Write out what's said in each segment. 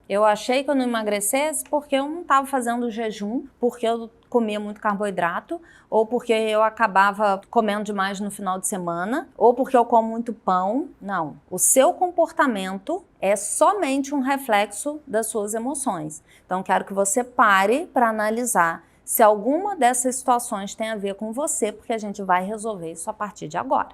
Eu achei que eu não emagrecesse porque eu não estava fazendo jejum, porque eu comia muito carboidrato, ou porque eu acabava comendo demais no final de semana, ou porque eu como muito pão. Não. O seu comportamento é somente um reflexo das suas emoções. Então, quero que você pare para analisar se alguma dessas situações tem a ver com você, porque a gente vai resolver isso a partir de agora.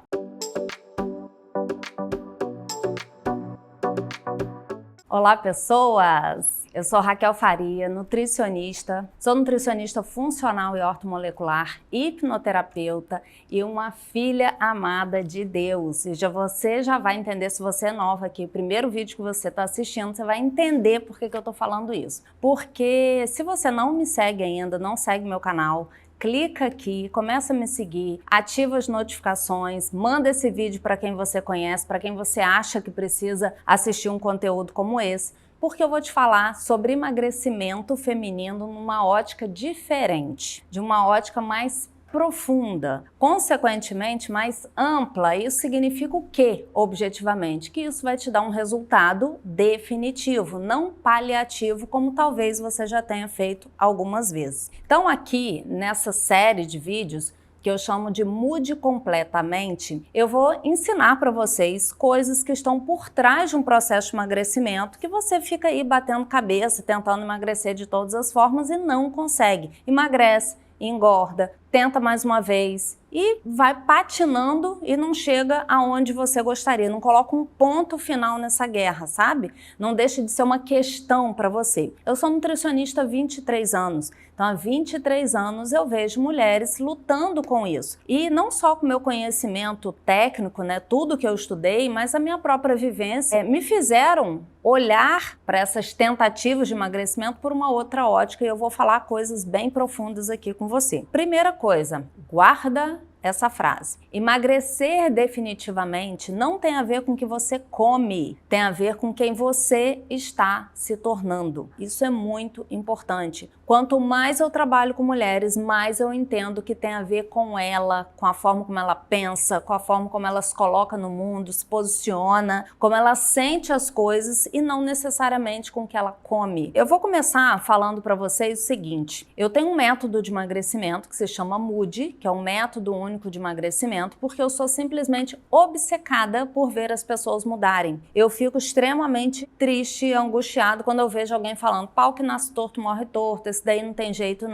Olá, pessoas! Eu sou Raquel Faria, nutricionista, sou nutricionista funcional e ortomolecular, hipnoterapeuta e uma filha amada de Deus. E você já vai entender, se você é nova aqui, o primeiro vídeo que você está assistindo, você vai entender por que eu estou falando isso. Porque se você não me segue ainda, não segue meu canal, clica aqui, começa a me seguir, ativa as notificações, manda esse vídeo para quem você conhece, para quem você acha que precisa assistir um conteúdo como esse, porque eu vou te falar sobre emagrecimento feminino numa ótica diferente, de uma ótica mais profunda, consequentemente mais ampla. Isso significa o quê, objetivamente? Que isso vai te dar um resultado definitivo, não paliativo, como talvez você já tenha feito algumas vezes. Então aqui, nessa série de vídeos, que eu chamo de Mude Completamente, eu vou ensinar para vocês coisas que estão por trás de um processo de emagrecimento que você fica aí batendo cabeça, tentando emagrecer de todas as formas e não consegue. Emagrece, engorda, tenta mais uma vez e vai patinando e não chega aonde você gostaria, não coloca um ponto final nessa guerra, sabe? Não deixa de ser uma questão para você. Eu sou nutricionista há 23 anos, então há 23 anos eu vejo mulheres lutando com isso. E não só com o meu conhecimento técnico, né, tudo que eu estudei, mas a minha própria vivência me fizeram olhar para essas tentativas de emagrecimento por uma outra ótica e eu vou falar coisas bem profundas aqui com você. Primeira coisa, guarda essa frase. Emagrecer definitivamente não tem a ver com o que você come, tem a ver com quem você está se tornando. Isso é muito importante. Quanto mais eu trabalho com mulheres, mais eu entendo que tem a ver com ela, com a forma como ela pensa, com a forma como ela se coloca no mundo, se posiciona, como ela sente as coisas e não necessariamente com o que ela come. Eu vou começar falando para vocês o seguinte, eu tenho um método de emagrecimento que se chama Mude, que é um método único de emagrecimento, porque eu sou simplesmente obcecada por ver as pessoas mudarem. Eu fico extremamente triste e angustiado quando eu vejo alguém falando, pau que nasce torto morre torto, esse daí não tem jeito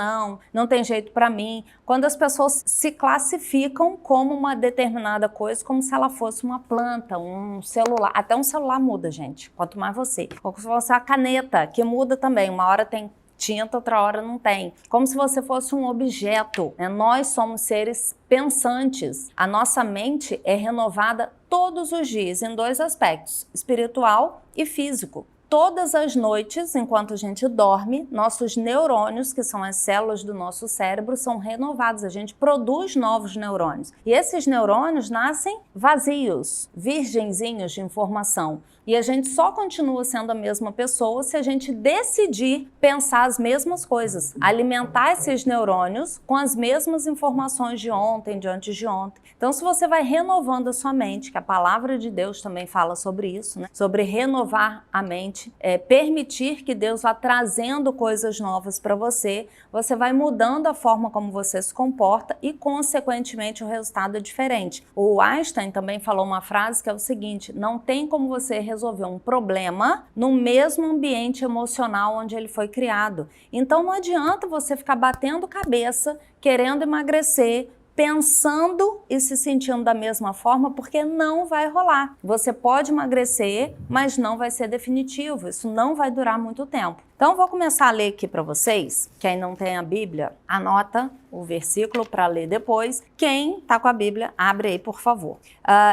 não tem jeito para mim. Quando as pessoas se classificam como uma determinada coisa, como se ela fosse uma planta, um celular, até um celular muda, gente, quanto mais você. Ou se fosse a caneta, que muda também, uma hora tem tinta, outra hora não tem. Como se você fosse um objeto, né? Nós somos seres pensantes. A nossa mente é renovada todos os dias em dois aspectos, espiritual e físico. Todas as noites, enquanto a gente dorme, nossos neurônios, que são as células do nosso cérebro, são renovados. A gente produz novos neurônios. E esses neurônios nascem vazios, virgenzinhos de informação. E a gente só continua sendo a mesma pessoa se a gente decidir pensar as mesmas coisas, alimentar esses neurônios com as mesmas informações de ontem, de antes de ontem. Então, se você vai renovando a sua mente, que a palavra de Deus também fala sobre isso, né? Sobre renovar a mente, permitir que Deus vá trazendo coisas novas para você, você vai mudando a forma como você se comporta e, consequentemente, o resultado é diferente. O Einstein também falou uma frase que é o seguinte, não tem como você resolver um problema no mesmo ambiente emocional onde ele foi criado. Então não adianta você ficar batendo cabeça, querendo emagrecer, pensando e se sentindo da mesma forma, porque não vai rolar. Você pode emagrecer, mas não vai ser definitivo, isso não vai durar muito tempo. Então vou começar a ler aqui para vocês, quem não tem a Bíblia, anota o versículo para ler depois. Quem está com a Bíblia, abre aí, por favor.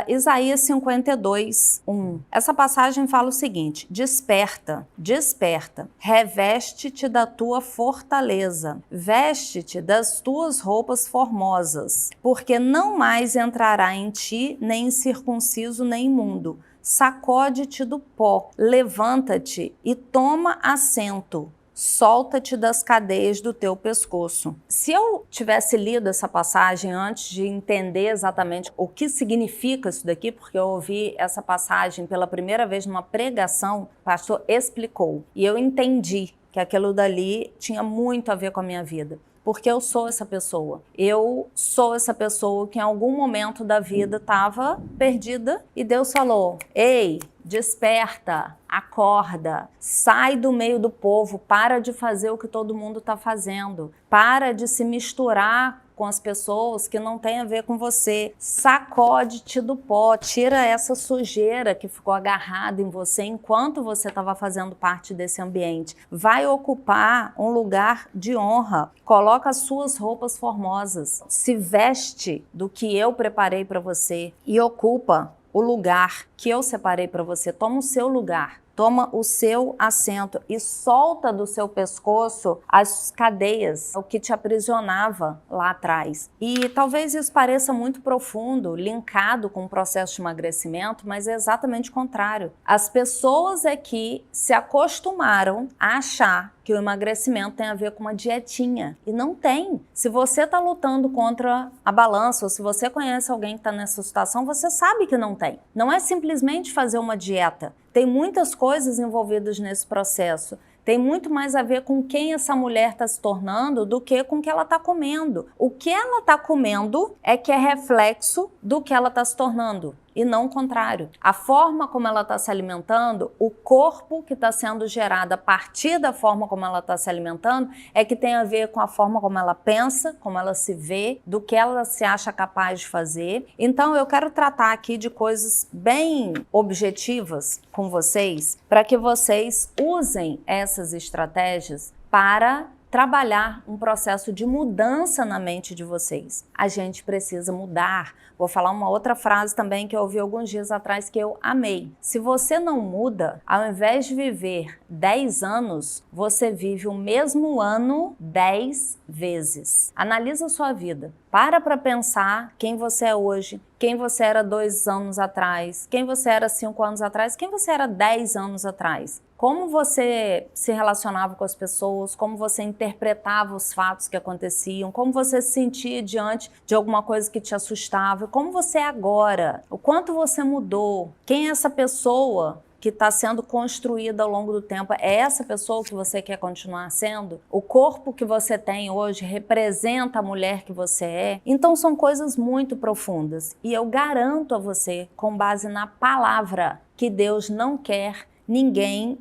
Isaías 52, 1. Essa passagem fala o seguinte, desperta, desperta, reveste-te da tua fortaleza, veste-te das tuas roupas formosas, porque não mais entrará em ti nem incircunciso nem imundo. Sacode-te do pó, levanta-te e toma assento solta-te das cadeias do teu pescoço. Se eu tivesse lido essa passagem antes de entender exatamente o que significa isso daqui, porque eu ouvi essa passagem pela primeira vez numa pregação, o pastor explicou, e eu entendi que aquilo dali tinha muito a ver com a minha vida. Porque eu sou essa pessoa. Eu sou essa pessoa que em algum momento da vida estava perdida e Deus falou: ei, desperta, acorda, sai do meio do povo, para de fazer o que todo mundo está fazendo, para de se misturar com as pessoas que não tem a ver com você, sacode-te do pó, tira essa sujeira que ficou agarrada em você enquanto você estava fazendo parte desse ambiente, vai ocupar um lugar de honra, coloca as suas roupas formosas, se veste do que eu preparei para você e ocupa o lugar que eu separei para você, toma o seu lugar. Toma o seu assento e solta do seu pescoço as cadeias, o que te aprisionava lá atrás. E talvez isso pareça muito profundo, linkado com o processo de emagrecimento, mas é exatamente o contrário. As pessoas aqui se acostumaram a achar que o emagrecimento tem a ver com uma dietinha. E não tem. Se você está lutando contra a balança, ou se você conhece alguém que está nessa situação, você sabe que não tem. Não é simplesmente fazer uma dieta. Tem muitas coisas envolvidas nesse processo. Tem muito mais a ver com quem essa mulher está se tornando do que com o que ela está comendo. O que ela está comendo é que é reflexo do que ela está se tornando. E não o contrário. A forma como ela está se alimentando, o corpo que está sendo gerado a partir da forma como ela está se alimentando, é que tem a ver com a forma como ela pensa, como ela se vê, do que ela se acha capaz de fazer. Então eu quero tratar aqui de coisas bem objetivas com vocês, para que vocês usem essas estratégias para trabalhar um processo de mudança na mente de vocês. A gente precisa mudar. Vou falar uma outra frase também que eu ouvi alguns dias atrás que eu amei. Se você não muda, ao invés de viver 10 anos, você vive o mesmo ano 10 vezes. Analisa a sua vida. Para pensar quem você é hoje, quem você era 2 anos atrás, quem você era 5 anos atrás, quem você era 10 anos atrás. Como você se relacionava com as pessoas, como você interpretava os fatos que aconteciam, como você se sentia diante de alguma coisa que te assustava, como você é agora, o quanto você mudou, quem é essa pessoa que está sendo construída ao longo do tempo, é essa pessoa que você quer continuar sendo? O corpo que você tem hoje representa a mulher que você é? Então são coisas muito profundas e eu garanto a você, com base na palavra, que Deus não quer ninguém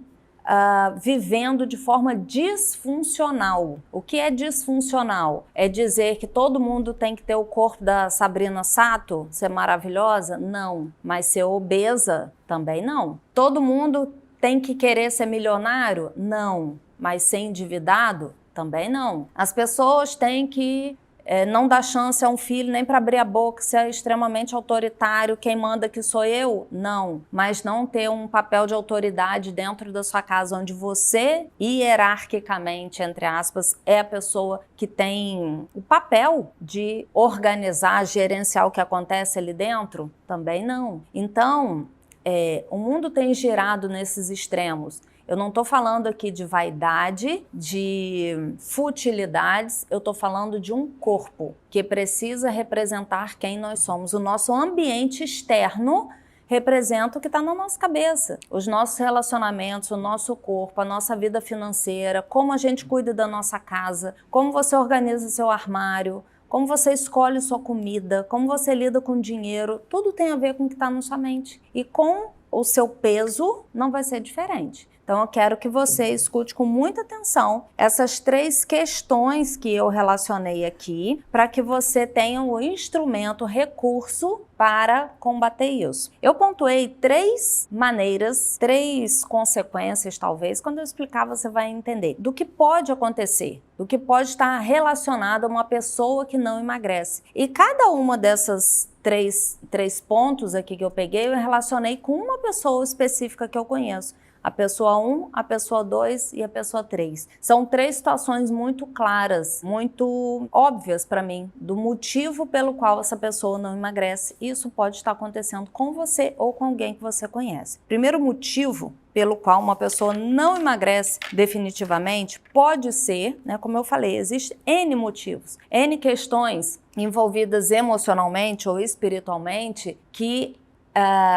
vivendo de forma disfuncional. O que é disfuncional? É dizer que todo mundo tem que ter o corpo da Sabrina Sato, ser maravilhosa? Não. Mas ser obesa? Também não. Todo mundo tem que querer ser milionário? Não. Mas ser endividado? Também não. As pessoas têm que não dar chance a um filho nem para abrir a boca, ser extremamente autoritário, quem manda que sou eu? Não. Mas não ter um papel de autoridade dentro da sua casa, onde você, hierarquicamente, entre aspas, é a pessoa que tem o papel de organizar, gerenciar o que acontece ali dentro? Também não. Então, o mundo tem girado nesses extremos. Eu não estou falando aqui de vaidade, de futilidades, eu estou falando de um corpo que precisa representar quem nós somos. O nosso ambiente externo representa o que está na nossa cabeça. Os nossos relacionamentos, o nosso corpo, a nossa vida financeira, como a gente cuida da nossa casa, como você organiza seu armário, como você escolhe sua comida, como você lida com dinheiro, tudo tem a ver com o que está na sua mente. E com o seu peso não vai ser diferente. Então eu quero que você escute com muita atenção essas 3 questões que eu relacionei aqui, para que você tenha o instrumento, o recurso para combater isso. Eu pontuei 3 maneiras, 3 consequências talvez, quando eu explicar você vai entender, do que pode acontecer, do que pode estar relacionado a uma pessoa que não emagrece. E cada uma dessas 3 pontos aqui que eu peguei, eu relacionei com uma pessoa específica que eu conheço, a pessoa 1, a pessoa 2 e a pessoa 3. São 3 situações muito claras, muito óbvias para mim, do motivo pelo qual essa pessoa não emagrece. Isso pode estar acontecendo com você ou com alguém que você conhece. Primeiro motivo pelo qual uma pessoa não emagrece definitivamente pode ser, né, como eu falei, existem N motivos, N questões envolvidas emocionalmente ou espiritualmente que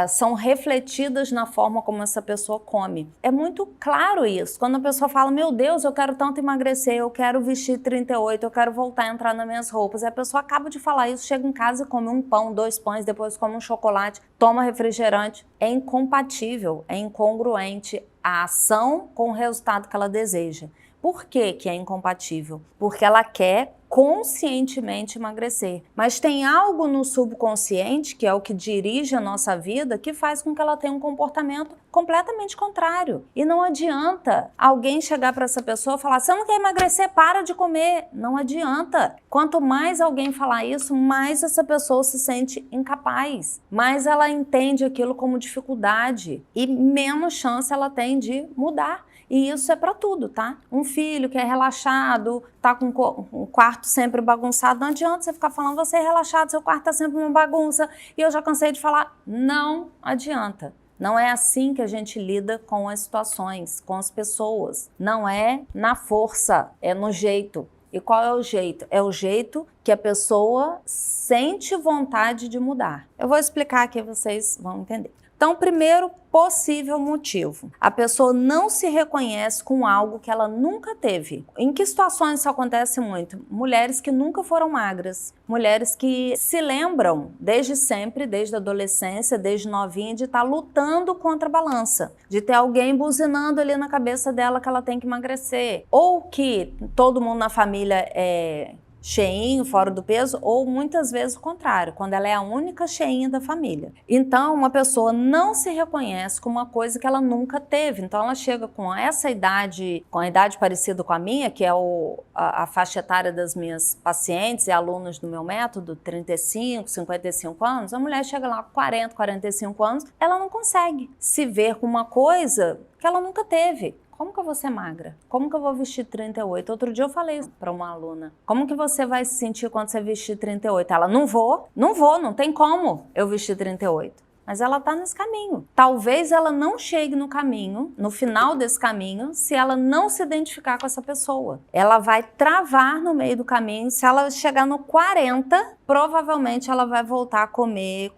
são refletidas na forma como essa pessoa come. É muito claro isso. Quando a pessoa fala, meu Deus, eu quero tanto emagrecer, eu quero vestir 38, eu quero voltar a entrar nas minhas roupas. E a pessoa acaba de falar isso, chega em casa e come um pão, 2 pães, depois come um chocolate, toma refrigerante. É incompatível, é incongruente a ação com o resultado que ela deseja. Por que que é incompatível? Porque ela quer conscientemente emagrecer. Mas tem algo no subconsciente, que é o que dirige a nossa vida, que faz com que ela tenha um comportamento completamente contrário. E não adianta alguém chegar para essa pessoa e falar, você não quer emagrecer, para de comer. Não adianta. Quanto mais alguém falar isso, mais essa pessoa se sente incapaz. Mais ela entende aquilo como dificuldade e menos chance ela tem de mudar. E isso é para tudo, tá? Um filho que é relaxado, tá com o quarto sempre bagunçado, não adianta você ficar falando, você é relaxado, seu quarto tá sempre uma bagunça, e eu já cansei de falar, não adianta. Não é assim que a gente lida com as situações, com as pessoas. Não é na força, é no jeito. E qual é o jeito? É o jeito que a pessoa sente vontade de mudar. Eu vou explicar aqui, vocês vão entender. Então, primeiro possível motivo, a pessoa não se reconhece com algo que ela nunca teve. Em que situações isso acontece muito? Mulheres que nunca foram magras, mulheres que se lembram desde sempre, desde a adolescência, desde novinha, de estar lutando contra a balança, de ter alguém buzinando ali na cabeça dela que ela tem que emagrecer, ou que todo mundo na família é cheinho, fora do peso, ou muitas vezes o contrário, quando ela é a única cheinha da família. Então, uma pessoa não se reconhece com uma coisa que ela nunca teve. Então, ela chega com essa idade, com a idade parecida com a minha, que é a faixa etária das minhas pacientes e alunos do meu método, 35, 55 anos, a mulher chega lá com 40, 45 anos, ela não consegue se ver com uma coisa que ela nunca teve. Como que eu vou ser magra? Como que eu vou vestir 38? Outro dia eu falei para uma aluna, como que você vai se sentir quando você vestir 38? Ela, não vou, não tem como eu vestir 38. Mas ela está nesse caminho. Talvez ela não chegue no caminho, no final desse caminho, se ela não se identificar com essa pessoa. Ela vai travar no meio do caminho. Se ela chegar no 40, provavelmente ela vai voltar a comer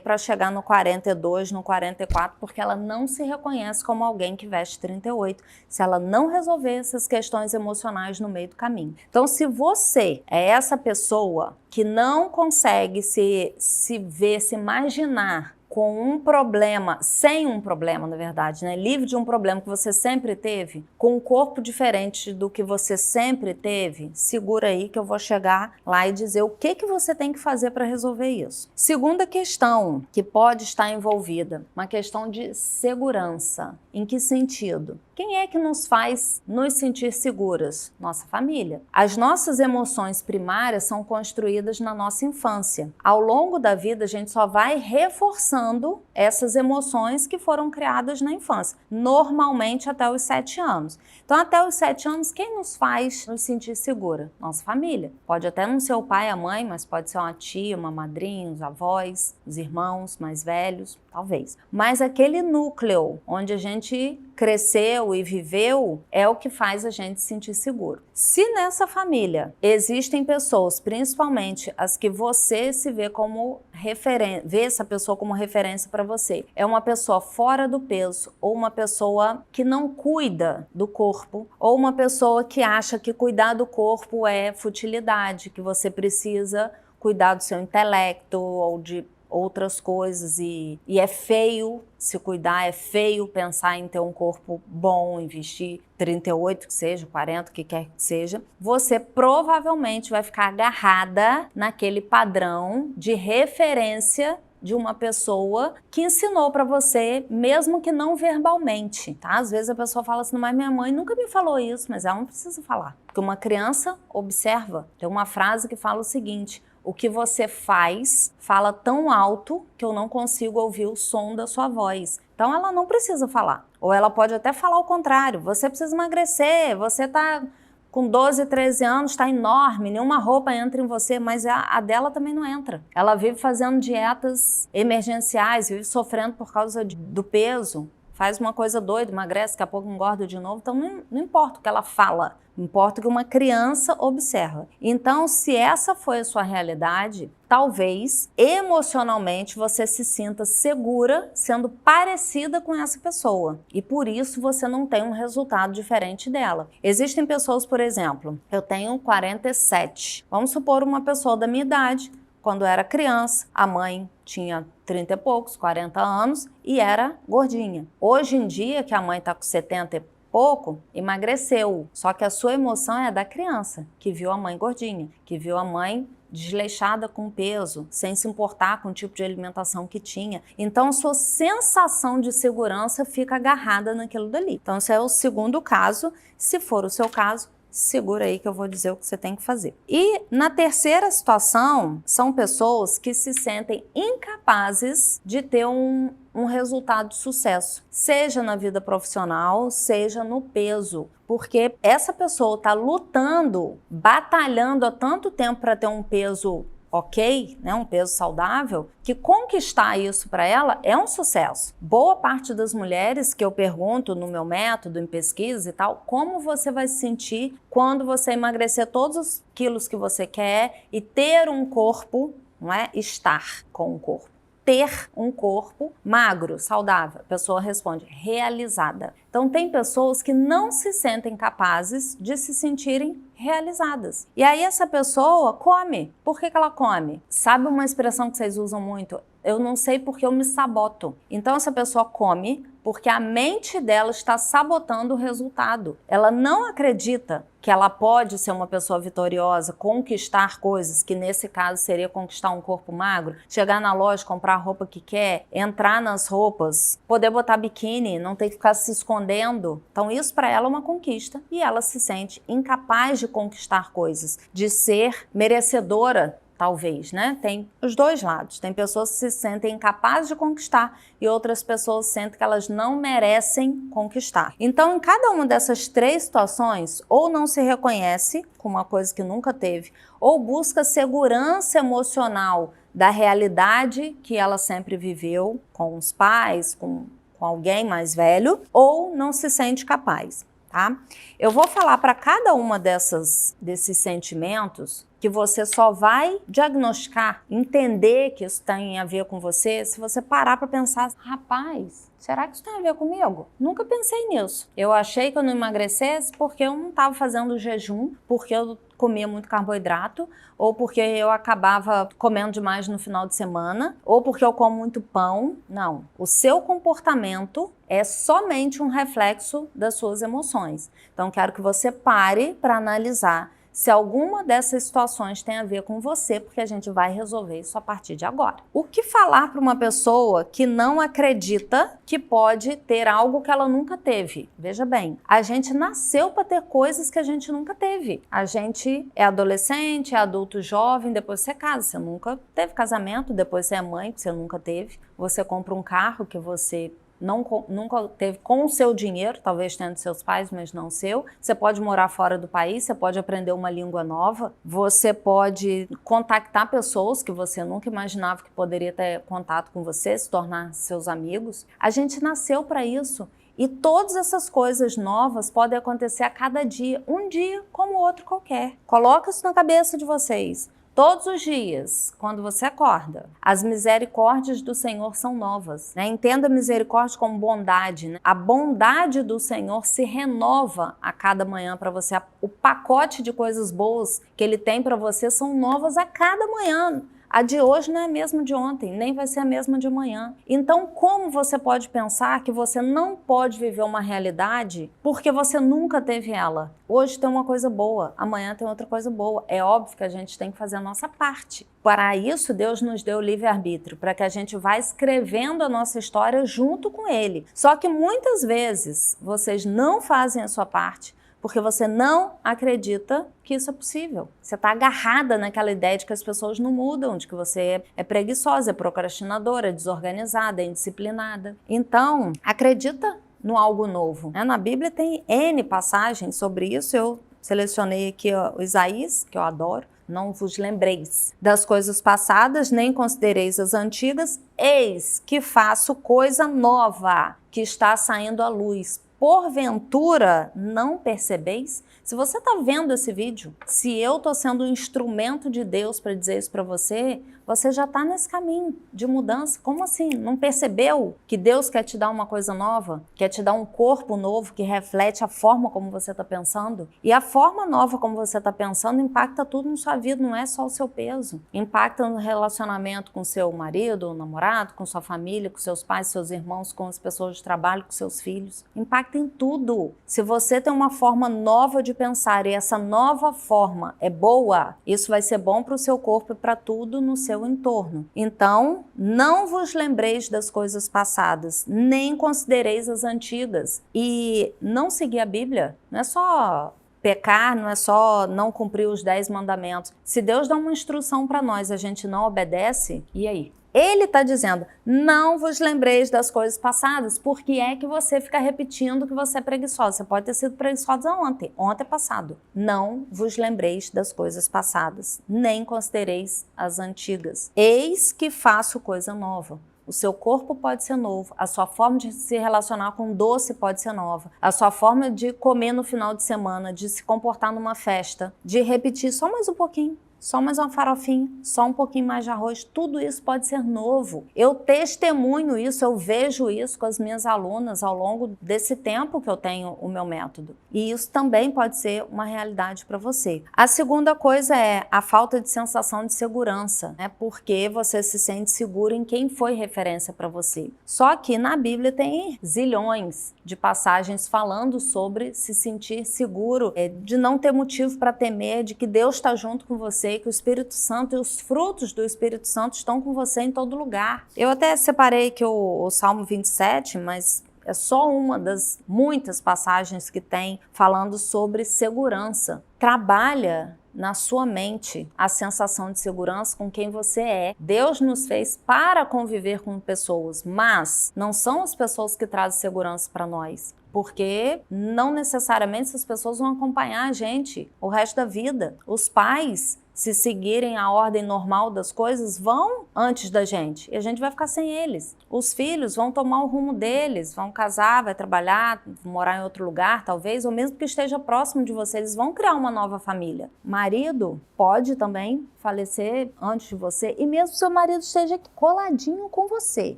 para chegar no 42, no 44, porque ela não se reconhece como alguém que veste 38, se ela não resolver essas questões emocionais no meio do caminho. Então, se você é essa pessoa que não consegue se ver, se imaginar com um problema, sem um problema, na verdade, né? Livre de um problema que você sempre teve, com um corpo diferente do que você sempre teve, segura aí que eu vou chegar lá e dizer o que você tem que fazer para resolver isso. Segunda questão que pode estar envolvida, uma questão de segurança. Em que sentido? Quem é que nos faz nos sentir seguras? Nossa família. As nossas emoções primárias são construídas na nossa infância. Ao longo da vida, a gente só vai reforçando essas emoções que foram criadas na infância, normalmente até os 7 anos. Então, até os 7 anos, quem nos faz nos sentir segura? Nossa família. Pode até não ser o pai, a mãe, mas pode ser uma tia, uma madrinha, os avós, os irmãos mais velhos, talvez. Mas aquele núcleo onde a gente cresceu e viveu é o que faz a gente se sentir seguro. Se nessa família existem pessoas, principalmente as que você se vê como referência, vê essa pessoa como referência para você, é uma pessoa fora do peso, ou uma pessoa que não cuida do corpo, ou uma pessoa que acha que cuidar do corpo é futilidade, que você precisa cuidar do seu intelecto ou de outras coisas e é feio se cuidar, é feio pensar em ter um corpo bom, em vestir 38 que seja, 40, o que quer que seja, você provavelmente vai ficar agarrada naquele padrão de referência de uma pessoa que ensinou para você, mesmo que não verbalmente, tá? Às vezes a pessoa fala assim, mas minha mãe nunca me falou isso, mas ela não precisa falar. Porque uma criança observa. Tem uma frase que fala o seguinte, o que você faz fala tão alto que eu não consigo ouvir o som da sua voz. Então ela não precisa falar. Ou ela pode até falar o contrário, você precisa emagrecer, você tá com 12, 13 anos, está enorme, nenhuma roupa entra em você, mas a dela também não entra. Ela vive fazendo dietas emergenciais, vive sofrendo por causa do peso, faz uma coisa doida, emagrece, daqui a pouco engorda de novo, então não importa o que ela fala, importa o que uma criança observa. Então, se essa foi a sua realidade, talvez emocionalmente você se sinta segura sendo parecida com essa pessoa e por isso você não tem um resultado diferente dela. Existem pessoas, por exemplo, eu tenho 47, vamos supor uma pessoa da minha idade, quando era criança, a mãe tinha 30 e poucos, 40 anos e era gordinha. Hoje em dia, que a mãe está com 70 e pouco, emagreceu. Só que a sua emoção é da criança, que viu a mãe gordinha, que viu a mãe desleixada com peso, sem se importar com o tipo de alimentação que tinha. Então, a sua sensação de segurança fica agarrada naquilo dali. Então, esse é o segundo caso. Se for o seu caso, segura aí que eu vou dizer o que você tem que fazer. E na terceira situação, são pessoas que se sentem incapazes de ter um resultado de sucesso, seja na vida profissional, seja no peso, porque essa pessoa está lutando, batalhando há tanto tempo para ter um peso ok, né, um peso saudável, que conquistar isso para ela é um sucesso. Boa parte das mulheres que eu pergunto no meu método, em pesquisa e tal, como você vai se sentir quando você emagrecer todos os quilos que você quer e ter um corpo, não é estar com um corpo. Ter um corpo magro, saudável. A pessoa responde, realizada. Então, tem pessoas que não se sentem capazes de se sentirem realizadas. E aí essa pessoa come. Por que ela come? Sabe uma expressão que vocês usam muito? Eu não sei porque eu me saboto. Então, essa pessoa come porque a mente dela está sabotando o resultado. Ela não acredita que ela pode ser uma pessoa vitoriosa, conquistar coisas, que nesse caso seria conquistar um corpo magro, chegar na loja, comprar a roupa que quer, entrar nas roupas, poder botar biquíni, não ter que ficar se escondendo. Então isso para ela é uma conquista e ela se sente incapaz de conquistar coisas, de ser merecedora. Talvez, né? Tem os dois lados. Tem pessoas que se sentem incapazes de conquistar e outras pessoas sentem que elas não merecem conquistar. Então, em cada uma dessas três situações, ou não se reconhece com uma coisa que nunca teve, ou busca segurança emocional da realidade que ela sempre viveu, com os pais, com alguém mais velho, ou não se sente capaz. Tá? Eu vou falar para cada uma desses sentimentos que você só vai diagnosticar, entender que isso tem a ver com você, se você parar para pensar, rapaz, será que isso tem a ver comigo? Nunca pensei nisso. Eu achei que eu não emagrecesse porque eu não estava fazendo jejum, porque eu comia muito carboidrato, ou porque eu acabava comendo demais no final de semana, ou porque eu como muito pão. Não. O seu comportamento é somente um reflexo das suas emoções. Então, quero que você pare para analisar se alguma dessas situações tem a ver com você, porque a gente vai resolver isso a partir de agora. O que falar para uma pessoa que não acredita que pode ter algo que ela nunca teve? Veja bem, a gente nasceu para ter coisas que a gente nunca teve. A gente é adolescente, é adulto jovem, depois você casa. Você nunca teve casamento, depois você é mãe, que você nunca teve. Você compra um carro que você nunca teve com o seu dinheiro, talvez tendo seus pais, mas não seu. Você pode morar fora do país, você pode aprender uma língua nova, você pode contactar pessoas que você nunca imaginava que poderia ter contato com você, se tornar seus amigos. A gente nasceu para isso. E todas essas coisas novas podem acontecer a cada dia, um dia como outro qualquer. Coloca isso na cabeça de vocês. Todos os dias, quando você acorda, as misericórdias do Senhor são novas, né? Entenda a misericórdia como bondade, né? A bondade do Senhor se renova a cada manhã para você. O pacote de coisas boas que Ele tem para você são novas a cada manhã. A de hoje não é a mesma de ontem, nem vai ser a mesma de amanhã. Então, como você pode pensar que você não pode viver uma realidade porque você nunca teve ela? Hoje tem uma coisa boa, amanhã tem outra coisa boa. É óbvio que a gente tem que fazer a nossa parte. Para isso, Deus nos deu o livre-arbítrio, para que a gente vá escrevendo a nossa história junto com Ele. Só que muitas vezes vocês não fazem a sua parte, porque você não acredita que isso é possível. Você está agarrada naquela ideia de que as pessoas não mudam, de que você é preguiçosa, é procrastinadora, é desorganizada, é indisciplinada. Então, acredita no algo novo. Na Bíblia tem N passagens sobre isso, eu selecionei aqui o Isaías, que eu adoro. Não vos lembreis das coisas passadas, nem considereis as antigas. Eis que faço coisa nova, que está saindo à luz. Porventura, não percebeis? Se você está vendo esse vídeo, se eu estou sendo um instrumento de Deus para dizer isso para você, você já está nesse caminho de mudança. Como assim? Não percebeu que Deus quer te dar uma coisa nova? Quer te dar um corpo novo que reflete a forma como você está pensando? E a forma nova como você está pensando impacta tudo na sua vida, não é só o seu peso. Impacta no relacionamento com seu marido ou namorado, com sua família, com seus pais, seus irmãos, com as pessoas de trabalho, com seus filhos. Impacta em tudo. Se você tem uma forma nova de pensar e essa nova forma é boa, isso vai ser bom para o seu corpo e para tudo no seu entorno. Então, não vos lembreis das coisas passadas, nem considereis as antigas. E não seguir a Bíblia não é só pecar, não é só não cumprir os 10 mandamentos. Se Deus dá uma instrução para nós e a gente não obedece, e aí? Ele está dizendo, não vos lembreis das coisas passadas, porque é que você fica repetindo que você é preguiçosa. Você pode ter sido preguiçosa ontem é passado. Não vos lembreis das coisas passadas, nem considereis as antigas. Eis que faço coisa nova. O seu corpo pode ser novo, a sua forma de se relacionar com doce pode ser nova, a sua forma de comer no final de semana, de se comportar numa festa, de repetir só mais um pouquinho. Só mais uma farofinha, só um pouquinho mais de arroz, tudo isso pode ser novo. Eu testemunho isso, eu vejo isso com as minhas alunas ao longo desse tempo que eu tenho o meu método. E isso também pode ser uma realidade para você. A segunda coisa é a falta de sensação de segurança, né? Porque você se sente seguro em quem foi referência para você. Só que na Bíblia tem zilhões de passagens falando sobre se sentir seguro, de não ter motivo para temer, de que Deus está junto com você, que o Espírito Santo e os frutos do Espírito Santo estão com você em todo lugar. Eu até separei aqui o Salmo 27, mas é só uma das muitas passagens que tem falando sobre segurança. Trabalha na sua mente a sensação de segurança com quem você é. Deus nos fez para conviver com pessoas, mas não são as pessoas que trazem segurança para nós. Porque não necessariamente essas pessoas vão acompanhar a gente o resto da vida. Os pais, se seguirem a ordem normal das coisas, vão antes da gente e a gente vai ficar sem eles. Os filhos vão tomar o rumo deles, vão casar, vai trabalhar, morar em outro lugar talvez, ou mesmo que esteja próximo de você, eles vão criar uma nova família. Marido pode também falecer antes de você e mesmo seu marido esteja coladinho com você.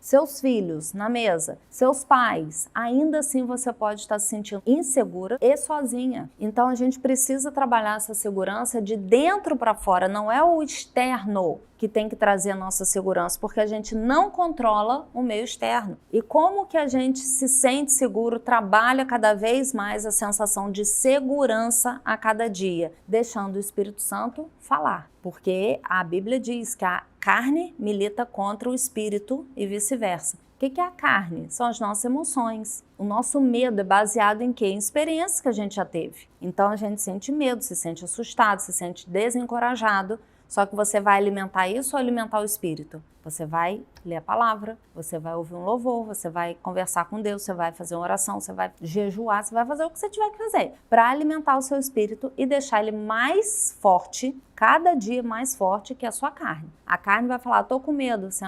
Seus filhos na mesa, seus pais, ainda assim você pode estar se sentindo insegura e sozinha. Então a gente precisa trabalhar essa segurança de dentro para fora, não é o externo que tem que trazer a nossa segurança, porque a gente não controla o meio externo. E como que a gente se sente seguro, trabalha cada vez mais a sensação de segurança a cada dia, deixando o Espírito Santo falar. Porque a Bíblia diz que a carne milita contra o espírito e vice-versa. O que é a carne? São as nossas emoções. O nosso medo é baseado em quê? Em experiências que a gente já teve. Então a gente sente medo, se sente assustado, se sente desencorajado. Só que você vai alimentar isso ou alimentar o espírito? Você vai ler a palavra, você vai ouvir um louvor, você vai conversar com Deus, você vai fazer uma oração, você vai jejuar, você vai fazer o que você tiver que fazer para alimentar o seu espírito e deixar ele mais forte, cada dia mais forte que a sua carne. A carne vai falar, tô com medo, você,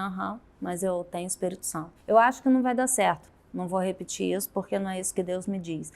mas eu tenho Espírito Santo. Eu acho que não vai dar certo, não vou repetir isso porque não é isso que Deus me diz.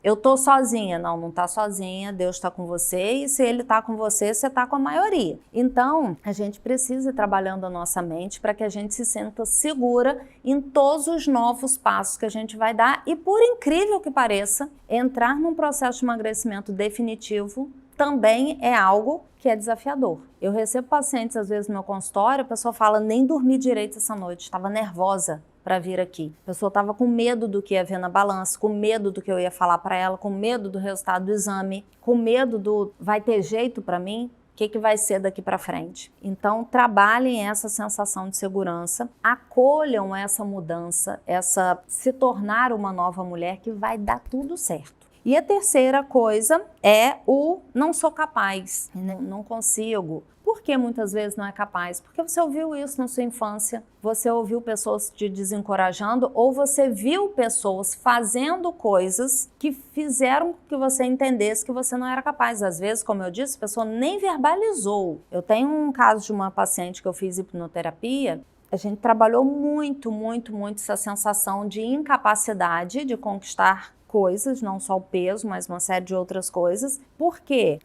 Eu tô sozinha. Não tá sozinha, Deus está com você e se Ele está com você, você está com a maioria. Então, a gente precisa ir trabalhando a nossa mente para que a gente se sinta segura em todos os novos passos que a gente vai dar e, por incrível que pareça, entrar num processo de emagrecimento definitivo também é algo que é desafiador. Eu recebo pacientes, às vezes, no meu consultório, a pessoa fala, nem dormi direito essa noite, estava nervosa para vir aqui. A pessoa estava com medo do que ia ver na balança, com medo do que eu ia falar para ela, com medo do resultado do exame, com medo do vai ter jeito para mim? O que vai ser daqui para frente? Então, trabalhem essa sensação de segurança, acolham essa mudança, essa se tornar uma nova mulher que vai dar tudo certo. E a terceira coisa é o não sou capaz, não consigo. Por que muitas vezes não é capaz? Porque você ouviu isso na sua infância, você ouviu pessoas te desencorajando ou você viu pessoas fazendo coisas que fizeram que você entendesse que você não era capaz. Às vezes, como eu disse, a pessoa nem verbalizou. Eu tenho um caso de uma paciente que eu fiz hipnoterapia. A gente trabalhou muito essa sensação de incapacidade de conquistar coisas, não só o peso, mas uma série de outras coisas. Por quê?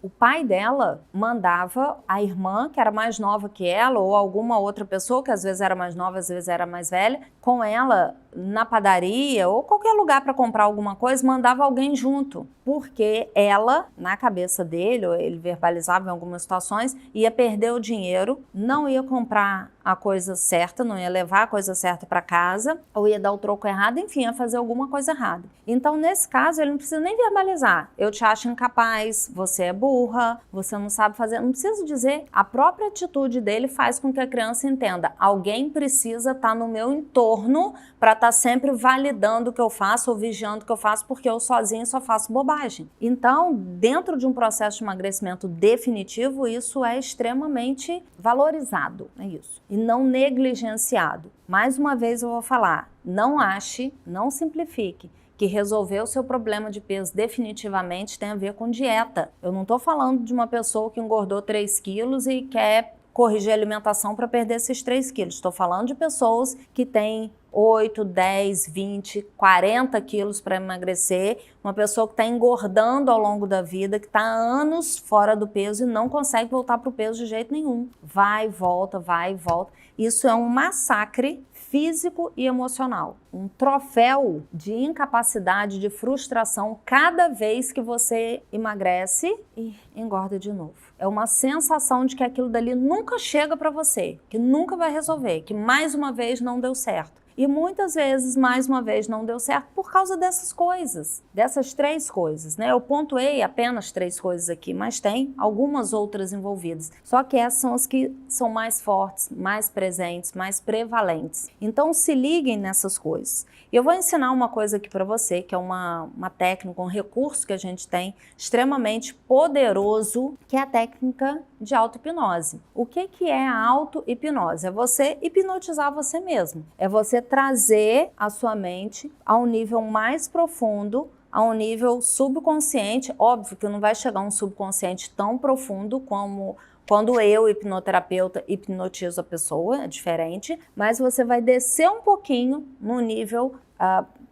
O pai dela mandava a irmã, que era mais nova que ela, ou alguma outra pessoa, que às vezes era mais nova, às vezes era mais velha, com ela na padaria ou qualquer lugar para comprar alguma coisa, mandava alguém junto. Porque ela, na cabeça dele, ou ele verbalizava em algumas situações, ia perder o dinheiro, não ia comprar a coisa certa, não ia levar a coisa certa para casa, ou ia dar o troco errado, enfim, ia fazer alguma coisa errada. Então, nesse caso, ele não precisa nem verbalizar. Eu te acho incapaz, você é burra, você não sabe fazer, não precisa dizer. A própria atitude dele faz com que a criança entenda. Alguém precisa estar no meu entorno para estar sempre validando o que eu faço ou vigiando o que eu faço, porque eu sozinho só faço bobagem. Então, dentro de um processo de emagrecimento definitivo, isso é extremamente valorizado, é isso. E não negligenciado. Mais uma vez eu vou falar, não ache, não simplifique que resolver o seu problema de peso definitivamente tem a ver com dieta. Eu não estou falando de uma pessoa que engordou 3 quilos e quer corrigir a alimentação para perder esses 3 quilos. Estou falando de pessoas que têm 8, 10, 20, 40 quilos para emagrecer, uma pessoa que está engordando ao longo da vida, que está há anos fora do peso e não consegue voltar para o peso de jeito nenhum. Vai e volta, vai e volta. Isso é um massacre físico e emocional. Um troféu de incapacidade, de frustração cada vez que você emagrece e engorda de novo. É uma sensação de que aquilo dali nunca chega para você, que nunca vai resolver, que mais uma vez não deu certo. E muitas vezes, mais uma vez, não deu certo por causa dessas coisas, dessas 3 coisas, né? Eu pontuei apenas 3 coisas aqui, mas tem algumas outras envolvidas. Só que essas são as que são mais fortes, mais presentes, mais prevalentes. Então, se liguem nessas coisas. E eu vou ensinar uma coisa aqui para você, que é uma técnica, um recurso que a gente tem extremamente poderoso, que é a técnica de auto-hipnose. O que é a auto-hipnose? É você hipnotizar você mesmo. É você trazer a sua mente a um nível mais profundo, a um nível subconsciente. Óbvio que não vai chegar a um subconsciente tão profundo como quando eu, hipnoterapeuta, hipnotizo a pessoa, é diferente, mas você vai descer um pouquinho no nível,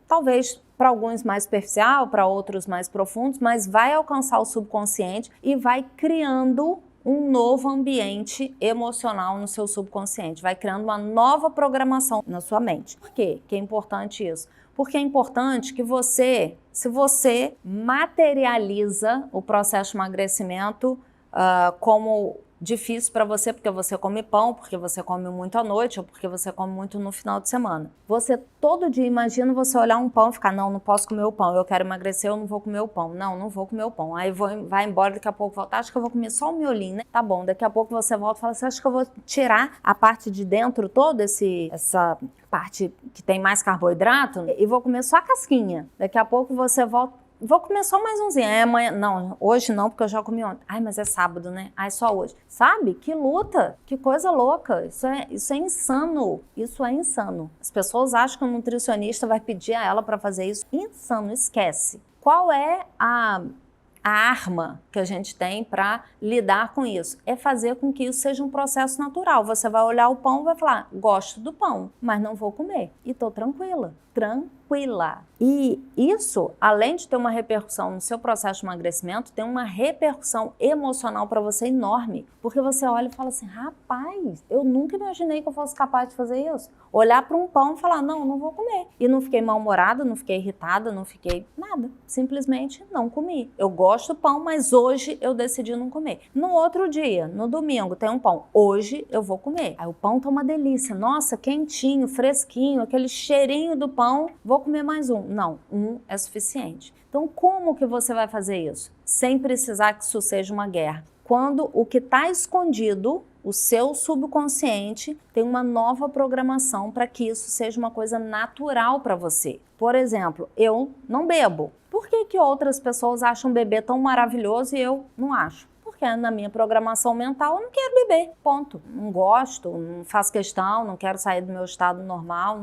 talvez para alguns mais superficial, para outros mais profundos, mas vai alcançar o subconsciente e vai criando um novo ambiente emocional no seu subconsciente, vai criando uma nova programação na sua mente. Por quê que é importante isso? Porque é importante que você, se você materializa o processo de emagrecimento como difícil para você, porque você come pão, porque você come muito à noite ou porque você come muito no final de semana. Você todo dia, imagina você olhar um pão e ficar, não posso comer o pão, eu quero emagrecer, eu não vou comer o pão. Não vou comer o pão. Aí vai embora, daqui a pouco volta, acho que eu vou comer só o miolinho, né? Tá bom, daqui a pouco você volta e fala assim, acho que eu vou tirar a parte de dentro, toda essa parte que tem mais carboidrato e vou comer só a casquinha. Daqui a pouco você volta, vou comer só mais umzinho. Amanhã, não, hoje não, porque eu já comi ontem. Ai, mas é sábado, né? Ai, só hoje. Sabe? Que luta, que coisa louca. Isso é insano. Isso é insano. As pessoas acham que um nutricionista vai pedir a ela para fazer isso. Insano, esquece. Qual é a arma que a gente tem para lidar com isso? É fazer com que isso seja um processo natural. Você vai olhar o pão e vai falar, gosto do pão, mas não vou comer. E tô tranquila. E isso, além de ter uma repercussão no seu processo de emagrecimento, tem uma repercussão emocional para você enorme. Porque você olha e fala assim, rapaz, eu nunca imaginei que eu fosse capaz de fazer isso. Olhar para um pão e falar, não vou comer. E não fiquei mal-humorada, não fiquei irritada, não fiquei nada. Simplesmente não comi. Eu gosto do pão, mas hoje eu decidi não comer. No outro dia, no domingo, tem um pão. Hoje eu vou comer. Aí o pão tá uma delícia. Nossa, quentinho, fresquinho, aquele cheirinho do pão. Vou comer mais um. Não, um é suficiente. Então, como que você vai fazer isso? Sem precisar que isso seja uma guerra. Quando o que está escondido, o seu subconsciente, tem uma nova programação para que isso seja uma coisa natural para você. Por exemplo, eu não bebo. Por que outras pessoas acham beber tão maravilhoso e eu não acho? Porque porque na minha programação mental eu não quero beber, ponto. Não gosto, não faço questão, não quero sair do meu estado normal,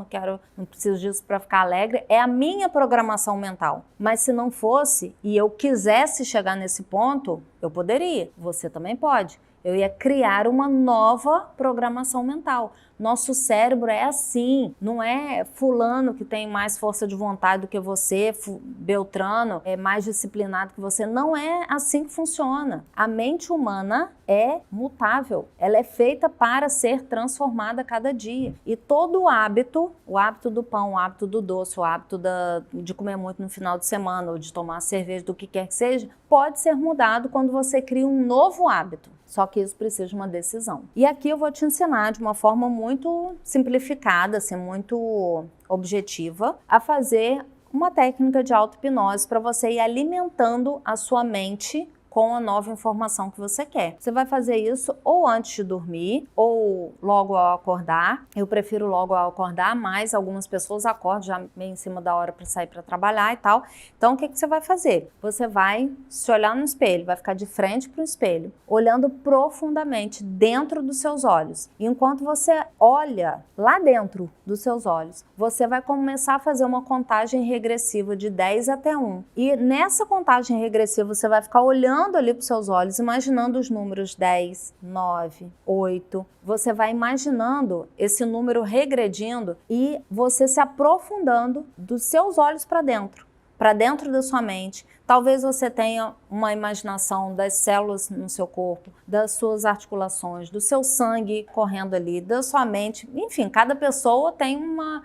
não preciso disso para ficar alegre. É a minha programação mental. Mas se não fosse e eu quisesse chegar nesse ponto, eu poderia. Você também pode. Eu ia criar uma nova programação mental. Nosso cérebro é assim, não é fulano que tem mais força de vontade do que você, Beltrano é mais disciplinado que você. Não é assim que funciona. A mente humana é mutável, ela é feita para ser transformada a cada dia. E todo hábito, o hábito do pão, o hábito do doce, o hábito de comer muito no final de semana ou de tomar cerveja, do que quer que seja, pode ser mudado quando você cria um novo hábito. Só que isso precisa de uma decisão. E aqui eu vou te ensinar de uma forma muito simplificada, assim, muito objetiva, a fazer uma técnica de auto-hipnose para você ir alimentando a sua mente com a nova informação que você quer. Você vai fazer isso ou antes de dormir ou logo ao acordar. Eu prefiro logo ao acordar, mas algumas pessoas acordam já meio em cima da hora para sair para trabalhar e tal. Então o que você vai fazer? Você vai se olhar no espelho, vai ficar de frente para o espelho, olhando profundamente dentro dos seus olhos. E enquanto você olha lá dentro dos seus olhos, você vai começar a fazer uma contagem regressiva de 10 até 1. E nessa contagem regressiva você vai ficar olhando ali para os seus olhos, imaginando os números 10, 9, 8. Você vai imaginando esse número regredindo e você se aprofundando dos seus olhos para dentro da sua mente. Talvez você tenha uma imaginação das células no seu corpo, das suas articulações, do seu sangue correndo ali, da sua mente. Enfim, cada pessoa tem uma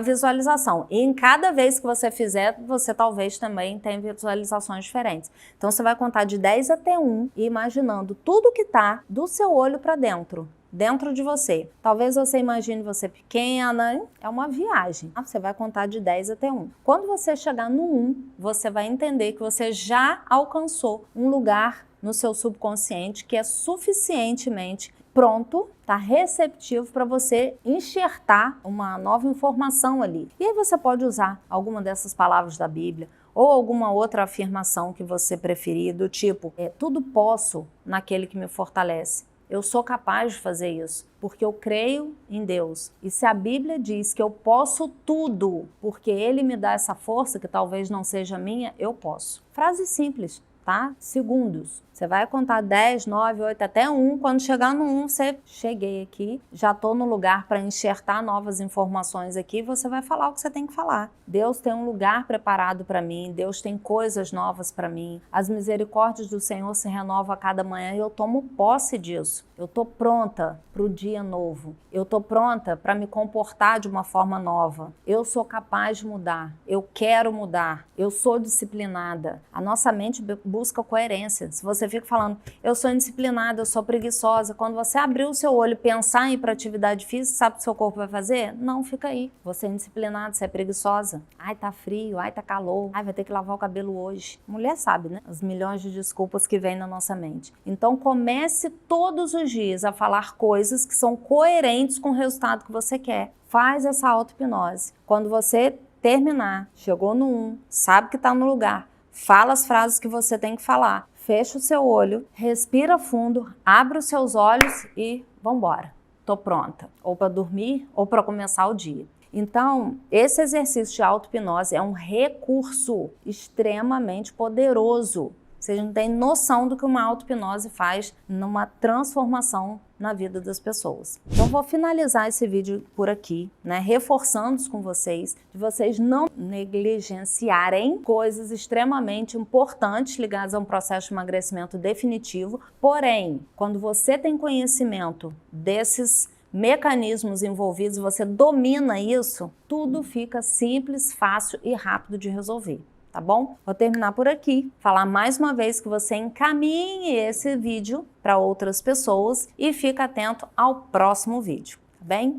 visualização. E em cada vez que você fizer, você talvez também tenha visualizações diferentes. Então você vai contar de 10 até 1 e imaginando tudo que está do seu olho para dentro de você. Talvez você imagine você pequena, é uma viagem. Você vai contar de 10 até 1. Quando você chegar no 1, você vai entender que você já alcançou um lugar no seu subconsciente que é suficientemente pronto, está receptivo para você enxertar uma nova informação ali. E aí você pode usar alguma dessas palavras da Bíblia ou alguma outra afirmação que você preferir, do tipo, tudo posso naquele que me fortalece. Eu sou capaz de fazer isso, porque eu creio em Deus. E se a Bíblia diz que eu posso tudo, porque Ele me dá essa força, que talvez não seja minha, eu posso. Frase simples, tá? Segundos. Você vai contar 10, 9, 8, até 1. Quando chegar no 1, você cheguei aqui, já estou no lugar para enxertar novas informações aqui, você vai falar o que você tem que falar. Deus tem um lugar preparado para mim, Deus tem coisas novas para mim. As misericórdias do Senhor se renovam a cada manhã e eu tomo posse disso. Eu estou pronta para o dia novo. Eu estou pronta para me comportar de uma forma nova. Eu sou capaz de mudar. Eu quero mudar. Eu sou disciplinada. A nossa mente busca coerência. Se você fica falando, eu sou indisciplinada, eu sou preguiçosa, quando você abrir o seu olho e pensar em ir para atividade física, sabe o que seu corpo vai fazer? Não, fica aí. Você é indisciplinada, você é preguiçosa. Ai, tá frio, ai, tá calor, ai, vai ter que lavar o cabelo hoje. Mulher sabe, né? As milhões de desculpas que vêm na nossa mente. Então comece todos os dias a falar coisas que são coerentes com o resultado que você quer. Faz essa auto-hipnose. Quando você terminar, chegou no 1, sabe que tá no lugar, fala as frases que você tem que falar. Fecha o seu olho, respira fundo, abre os seus olhos e vambora. Tô pronta. Ou para dormir ou para começar o dia. Então, esse exercício de auto-hipnose é um recurso extremamente poderoso. Vocês não têm noção do que uma auto-hipnose faz numa transformação na vida das pessoas. Então vou finalizar esse vídeo por aqui, né, reforçando com vocês, de vocês não negligenciarem coisas extremamente importantes ligadas a um processo de emagrecimento definitivo. Porém, quando você tem conhecimento desses mecanismos envolvidos, você domina isso, tudo fica simples, fácil e rápido de resolver. Tá bom? Vou terminar por aqui, falar mais uma vez que você encaminhe esse vídeo para outras pessoas e fica atento ao próximo vídeo, tá bem?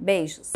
Beijos!